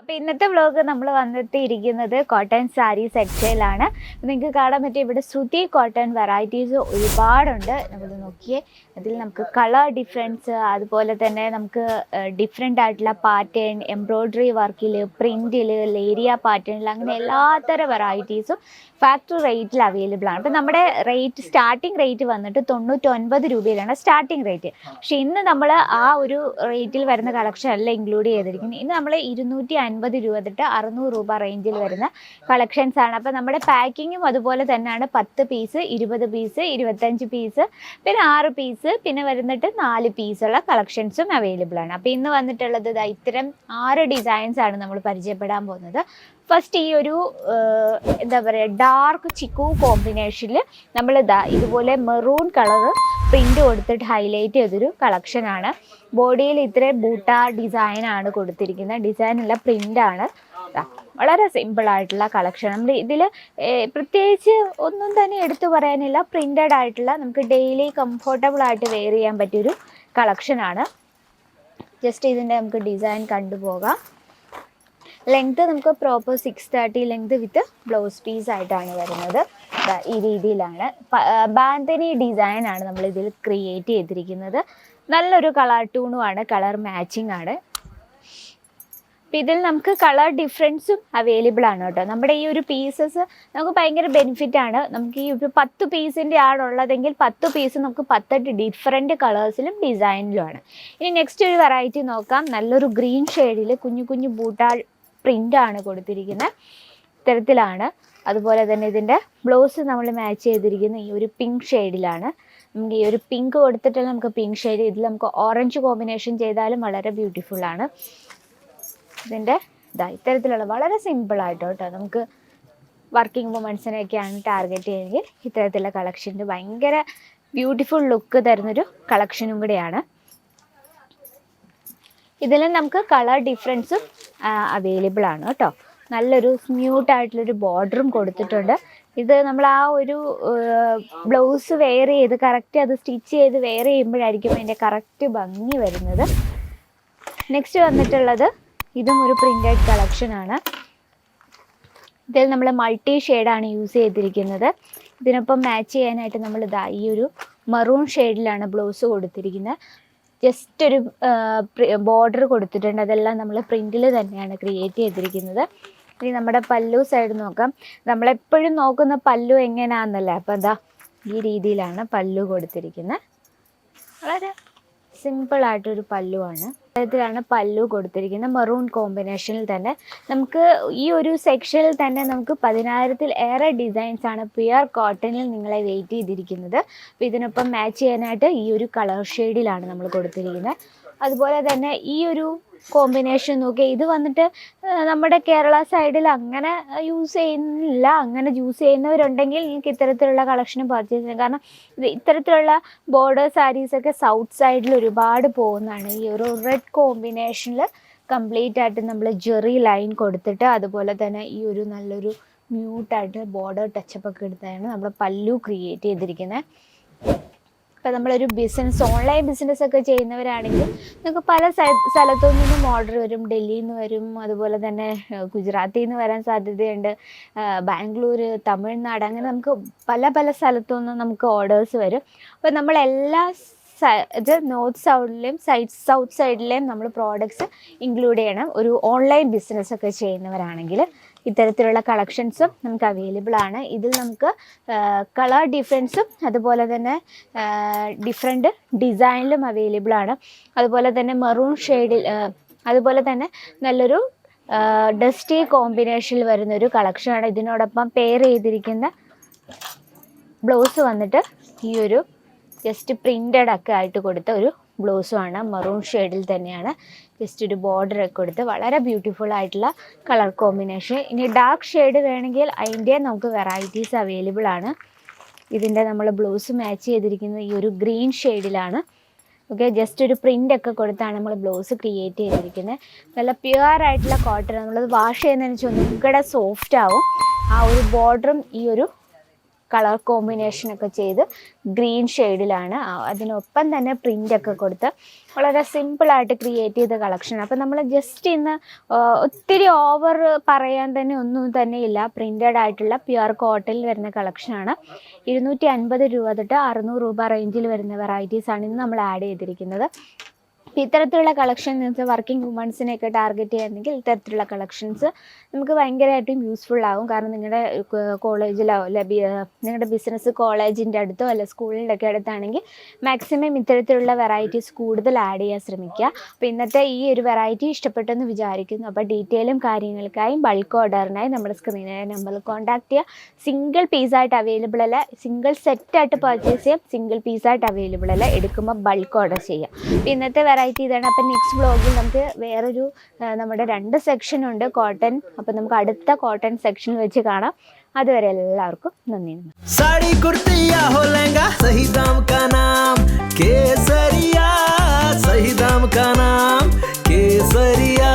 അപ്പോൾ ഇന്നത്തെ വ്ലോഗ് നമ്മൾ വന്നെത്തിയിരിക്കുന്നത് കോട്ടൺ സാരി സെക്ഷനിലാണ്. നിങ്ങൾക്ക് കാണാൻ പറ്റിയ ഇവിടെ ശ്രുതി കോട്ടൺ വെറൈറ്റീസ് ഒരുപാടുണ്ട്. നമ്മൾ നോക്കിയേ, അതിൽ നമുക്ക് കളർ ഡിഫറൻസ്, അതുപോലെ തന്നെ നമുക്ക് ഡിഫറെൻ്റ് ആയിട്ടുള്ള പാറ്റേൺ, എംബ്രോയ്ഡറി വർക്കിൽ, പ്രിൻറ്റിൽ, ലേരിയ പാറ്റേണിൽ, അങ്ങനെ എല്ലാത്തരം വെറൈറ്റീസും ഫാക്ടറി റേറ്റിൽ അവൈലബിൾ ആണ്. അപ്പോൾ നമ്മുടെ സ്റ്റാർട്ടിംഗ് റേറ്റ് വന്നിട്ട് 99 രൂപയിലാണ് സ്റ്റാർട്ടിംഗ് റേറ്റ്. പക്ഷേ ഇന്ന് നമ്മൾ ആ ഒരു റേറ്റിൽ വരുന്ന കളക്ഷൻ അല്ല ഇൻക്ലൂഡ് ചെയ്തിരിക്കുന്നത്. ഇന്ന് നമ്മൾ 250 രൂപ തൊട്ട് 600 രൂപ റേഞ്ചിൽ വരുന്ന കളക്ഷൻസ് ആണ്. അപ്പോൾ നമ്മുടെ പാക്കിങ്ങും അതുപോലെ തന്നെയാണ്. 10 പീസ്, 20 പീസ്, 25 പീസ്, പിന്നെ 6 പീസ്, പിന്നെ വരുന്നിട്ട് 4 പീസുള്ള കളക്ഷൻസും അവൈലബിൾ ആണ്. അപ്പോൾ ഇന്ന് വന്നിട്ടുള്ളത് ഇത്തരം 6 ഡിസൈൻസ് ആണ് നമ്മൾ പരിചയപ്പെടാൻ പോകുന്നത്. ഫസ്റ്റ് ഈ ഒരു എന്താ പറയുക, ഡാർക്ക് ചിക്കു കോമ്പിനേഷനിൽ നമ്മൾ ഇതുപോലെ മെറൂൺ കളറ് പ്രിൻ്റ് കൊടുത്തിട്ട് ഹൈലൈറ്റ് ചെയ്തൊരു കളക്ഷനാണ്. ബോഡിയിൽ ഇത്രയും ബൂട്ട ഡിസൈനാണ് കൊടുത്തിരിക്കുന്നത്. ഡിസൈനുള്ള പ്രിൻ്റാണ്. വളരെ സിമ്പിളായിട്ടുള്ള കളക്ഷൻ. നമ്മൾ ഇതിൽ പ്രത്യേകിച്ച് ഒന്നും തന്നെ എടുത്തു പറയാനില്ല. പ്രിൻ്റഡ് ആയിട്ടുള്ള നമുക്ക് ഡെയിലി കംഫർട്ടബിൾ ആയിട്ട് വെയർ ചെയ്യാൻ പറ്റിയൊരു കളക്ഷനാണ്. ജസ്റ്റ് ഇതിൻ്റെ നമുക്ക് ഡിസൈൻ കണ്ടുപോകാം. ലെങ്ത് നമുക്ക് proper 630 length with blouse piece ആയിട്ടാണ് വരുന്നത്. ഈ രീതിയിലാണ് ബാന്തിനി ഡിസൈൻ ആണ് നമ്മൾ ഇതിൽ ക്രിയേറ്റ് ചെയ്തിരിക്കുന്നത്. നല്ലൊരു കളർ ടൂണുമാണ്, കളർ മാച്ചിങ് ആണ്. അപ്പം ഇതിൽ നമുക്ക് കളർ ഡിഫറൻസും അവൈലബിൾ ആണ് കേട്ടോ. നമ്മുടെ ഈ ഒരു പീസസ് നമുക്ക് ഭയങ്കര ബെനിഫിറ്റ് ആണ്. നമുക്ക് ഈ ഒരു 10 പീസിൻ്റെ ആണുള്ളതെങ്കിൽ 10 പീസ് നമുക്ക് 10 ഡിഫറെൻറ്റ് കളേഴ്സിലും ഡിസൈനിലുമാണ്. ഇനി നെക്സ്റ്റ് ഒരു വെറൈറ്റി നോക്കാം. നല്ലൊരു ഗ്രീൻ ഷെയ്ഡിൽ കുഞ്ഞു കുഞ്ഞു ബൂട്ടാ പ്രിൻ്റാണ് കൊടുത്തിരിക്കുന്നത്. ഇത്തരത്തിലാണ്. അതുപോലെ തന്നെ ഇതിൻ്റെ ബ്ലൗസ് നമ്മൾ മാച്ച് ചെയ്തിരിക്കുന്ന ഈ ഒരു പിങ്ക് ഷെയ്ഡിലാണ്. നമുക്ക് ഈ ഒരു പിങ്ക് കൊടുത്തിട്ടുള്ള നമുക്ക് പിങ്ക് ഷെയ്ഡ്, ഇതിൽ നമുക്ക് ഓറഞ്ച് കോമ്പിനേഷൻ ചെയ്താലും വളരെ ബ്യൂട്ടിഫുള്ളാണ്. ഇതിൻ്റെ ഇത്തരത്തിലുള്ള വളരെ സിമ്പിളായിട്ട് കേട്ടോ. നമുക്ക് വർക്കിംഗ് വുമൻസിനെയൊക്കെയാണ് ടാർഗറ്റ് ചെയ്യുമെങ്കിൽ ഇത്തരത്തിലുള്ള കളക്ഷൻ്റെ ഭയങ്കര ബ്യൂട്ടിഫുൾ ലുക്ക് തരുന്നൊരു കളക്ഷനും കൂടെയാണ്. ഇതിൽ നമുക്ക് കളർ ഡിഫറൻസും അവൈലബിൾ ആണ് കേട്ടോ. നല്ലൊരു സ്മ്യൂട്ടായിട്ടുള്ളൊരു ബോർഡറും കൊടുത്തിട്ടുണ്ട്. ഇത് നമ്മൾ ആ ഒരു ബ്ലൗസ് വെയർ ചെയ്ത് കറക്റ്റ് അത് സ്റ്റിച്ച് ചെയ്ത് വെയർ ചെയ്യുമ്പോഴായിരിക്കും അതിൻ്റെ കറക്റ്റ് ഭംഗി വരുന്നത്. നെക്സ്റ്റ് വന്നിട്ടുള്ളത് ഇതും ഒരു പ്രിൻ്റഡ് കളക്ഷനാണ്. ഇതിൽ നമ്മൾ മൾട്ടി ഷെയ്ഡാണ് യൂസ് ചെയ്തിരിക്കുന്നത്. ഇതിനൊപ്പം മാച്ച് ചെയ്യാനായിട്ട് നമ്മൾ ഈ ഒരു മറൂൺ ഷെയ്ഡിലാണ് ബ്ലൗസ് കൊടുത്തിരിക്കുന്നത്. ജസ്റ്റ് ഒരു ബോർഡർ കൊടുത്തിട്ടുണ്ട്. അതെല്ലാം നമ്മൾ പ്രിൻറ്റിൽ തന്നെയാണ് ക്രിയേറ്റ് ചെയ്തിരിക്കുന്നത്. ഇനി നമ്മുടെ പല്ലു സൈഡ് നോക്കാം. നമ്മളെപ്പോഴും നോക്കുന്ന പല്ലു എങ്ങനെയാണെന്നല്ലേ. അപ്പോൾ ഈ രീതിയിലാണ് പല്ലു കൊടുത്തിരിക്കുന്നത്. വളരെ സിമ്പിളായിട്ടൊരു പല്ലുവാണ്. ഇതിലാണ് പല്ലു കൊടുത്തിരിക്കുന്നത്. മെറൂൺ കോമ്പിനേഷനിൽ തന്നെ നമുക്ക് ഈ ഒരു സെക്ഷനിൽ തന്നെ നമുക്ക് 10,000-ൽ ഏറെ ഡിസൈൻസ് ആണ് പ്യുർ കോട്ടണിൽ നിങ്ങളെ വെയിറ്റ് ചെയ്തിരിക്കുന്നത്. അപ്പോൾ ഇതിനൊപ്പം മാച്ച് ചെയ്യാനായിട്ട് ഈ ഒരു കളർ ഷെയ്ഡിലാണ് നമ്മൾ കൊടുത്തിരിക്കുന്നത്. അതുപോലെ തന്നെ ഈ ഒരു കോമ്പിനേഷൻ നോക്കി, ഇത് വന്നിട്ട് നമ്മുടെ കേരള സൈഡിൽ അങ്ങനെ യൂസ് ചെയ്യുന്നില്ല. അങ്ങനെ യൂസ് ചെയ്യുന്നവരുണ്ടെങ്കിൽ നിങ്ങൾക്ക് ഇത്തരത്തിലുള്ള കളക്ഷനും പർച്ചേസ് ചെയ്യാം. കാരണം ഇത്തരത്തിലുള്ള ബോർഡർ സാരീസൊക്കെ സൗത്ത് സൈഡിൽ ഒരുപാട് പോകുന്നതാണ്. ഈ ഒരു റെഡ് കോമ്പിനേഷനിൽ കംപ്ലീറ്റ് ആയിട്ട് നമ്മൾ ജെറി ലൈൻ കൊടുത്തിട്ട് അതുപോലെ തന്നെ ഈ ഒരു നല്ലൊരു മ്യൂട്ടായിട്ട് ബോർഡർ ടച്ചപ്പ് ഒക്കെ എടുത്താണ് നമ്മൾ പല്ലു ക്രിയേറ്റ് ചെയ്തിരിക്കുന്നത്. ഇപ്പോൾ നമ്മളൊരു ഓൺലൈൻ ബിസിനസ്സൊക്കെ ചെയ്യുന്നവരാണെങ്കിൽ നിങ്ങൾക്ക് പല സ്ഥലത്തു നിന്നും ഓർഡർ വരും. ഡൽഹിയിൽ നിന്ന് വരും, അതുപോലെ തന്നെ ഗുജറാത്തിൽ നിന്ന് വരാൻ സാധ്യതയുണ്ട്, ബാംഗ്ലൂർ, തമിഴ്നാട്, അങ്ങനെ നമുക്ക് പല സ്ഥലത്തു നിന്നും നമുക്ക് ഓർഡേഴ്സ് വരും. അപ്പോൾ നമ്മളെല്ലാ നോർത്ത് സൗണ്ടിലെയും സൗത്ത് സൈഡിലെയും നമ്മൾ പ്രോഡക്ട്സ് ഇൻക്ലൂഡ് ചെയ്യണം. ഒരു ഓൺലൈൻ ബിസിനസ്സൊക്കെ ചെയ്യുന്നവരാണെങ്കിൽ ഇത്തരത്തിലുള്ള കളക്ഷൻസും നമുക്ക് അവൈലബിൾ ആണ്. ഇതിൽ നമുക്ക് കളർ ഡിഫറൻസും അതുപോലെ തന്നെ ഡിഫറെൻറ്റ് ഡിസൈനിലും അവൈലബിൾ ആണ്. അതുപോലെ തന്നെ മെറൂൺ ഷെയ്ഡിൽ, അതുപോലെ തന്നെ നല്ലൊരു ഡസ്റ്റി കോമ്പിനേഷനിൽ വരുന്നൊരു കളക്ഷനാണ്. ഇതിനോടൊപ്പം പെയർ ചെയ്തിരിക്കുന്ന ബ്ലൗസ് വന്നിട്ട് ഈ ഒരു ജസ്റ്റ് പ്രിൻ്റഡ് ഒക്കെ ആയിട്ട് കൊടുത്ത ഒരു ബ്ലൗസുമാണ്. മറൂൺ ഷെയ്ഡിൽ തന്നെയാണ്. ജസ്റ്റ് ഒരു ബോർഡറൊക്കെ കൊടുത്ത് വളരെ ബ്യൂട്ടിഫുൾ ആയിട്ടുള്ള കളർ കോമ്പിനേഷൻ. ഇനി ഡാർക്ക് ഷെയ്ഡ് വേണമെങ്കിൽ അതിൻ്റെ നമുക്ക് വെറൈറ്റീസ് അവൈലബിൾ ആണ്. ഇതിൻ്റെ നമ്മൾ ബ്ലൗസ് മാച്ച് ചെയ്തിരിക്കുന്നത് ഈ ഒരു ഗ്രീൻ ഷെയ്ഡിലാണ്. ഓക്കെ, ജസ്റ്റ് ഒരു പ്രിൻ്റൊക്കെ കൊടുത്താണ് നമ്മൾ ബ്ലൗസ് ക്രിയേറ്റ് ചെയ്തിരിക്കുന്നത്. നല്ല പ്യുവർ ആയിട്ടുള്ള കോട്ടൺ. നമ്മളത് വാഷ് ചെയ്യുന്നതിന് ഒന്നും കൂടെ സോഫ്റ്റ് ആവും. ആ ഒരു ബോർഡറും ഈ ഒരു കളർ കോമ്പിനേഷനൊക്കെ ചെയ്ത് ഗ്രീൻ ഷെയ്ഡിലാണ്. അതിനൊപ്പം തന്നെ പ്രിൻ്റൊക്കെ കൊടുത്ത് വളരെ സിമ്പിളായിട്ട് ക്രിയേറ്റ് ചെയ്ത കളക്ഷൻ. അപ്പം നമ്മൾ ജസ്റ്റ് ഇന്ന് ഒത്തിരി ഓവർ പറയാൻ തന്നെ ഒന്നും തന്നെ ഇല്ല. പ്രിൻ്റഡ് ആയിട്ടുള്ള പ്യുവർ കോട്ടണിൽ വരുന്ന കളക്ഷനാണ്. 250 രൂപ തൊട്ട് 600 രൂപ റേഞ്ചിൽ വരുന്ന വെറൈറ്റീസാണ് ഇന്ന് നമ്മൾ ആഡ് ചെയ്തിരിക്കുന്നത്. ഇത്തരത്തിലുള്ള കളക്ഷൻ നിങ്ങൾക്ക് വർക്കിംഗ് വുമൺസിനെയൊക്കെ ടാർഗറ്റ് ചെയ്യുകയാണെങ്കിൽ ഇത്തരത്തിലുള്ള കളക്ഷൻസ് നമുക്ക് ഭയങ്കരമായിട്ടും യൂസ്ഫുൾ ആകും. കാരണം നിങ്ങളുടെ കോളേജിലോ നിങ്ങളുടെ ബിസിനസ് കോളേജിൻ്റെ അടുത്തോ അല്ല സ്കൂളിൻ്റെ ഒക്കെ അടുത്താണെങ്കിൽ മാക്സിമം ഇത്തരത്തിലുള്ള വെറൈറ്റീസ് കൂടുതൽ ആഡ് ചെയ്യാൻ ശ്രമിക്കുക. അപ്പോൾ ഇന്നത്തെ ഈ ഒരു വെറൈറ്റി ഇഷ്ടപ്പെട്ടെന്ന് വിചാരിക്കുന്നു. അപ്പോൾ ഡീറ്റെയിലും കാര്യങ്ങൾക്കായും ബൾക്ക് ഓർഡറിനായി നമ്മുടെ സ്ക്രീനിലെ നമ്പറിൽ കോൺടാക്ട് ചെയ്യുക. സിംഗിൾ പീസായിട്ട് അവൈലബിൾ അല്ല, സിംഗിൾ സെറ്റായിട്ട് പർച്ചേസ് ചെയ്യാം, സിംഗിൾ പീസായിട്ട് അവൈലബിൾ അല്ല, എടുക്കുമ്പോൾ ബൾക്ക് ഓർഡർ ചെയ്യാം. ഇന്നത്തെ വെറൈറ്റി ഇതാണ്. അപ്പം നെക്സ്റ്റ് വ്ളോഗിൽ നമുക്ക് വേറൊരു നമ്മുടെ 2 സെക്ഷനുണ്ട് കോട്ടൺ. അപ്പം നമുക്ക് അടുത്ത കോട്ടൺ സെക്ഷൻ വെച്ച് കാണാം. അതുവരെ എല്ലാവർക്കും നന്ദി. साड़ी कुर्तिया हो लहंगा सही दाम का नाम केसरिया, सही दाम का नाम केसरिया.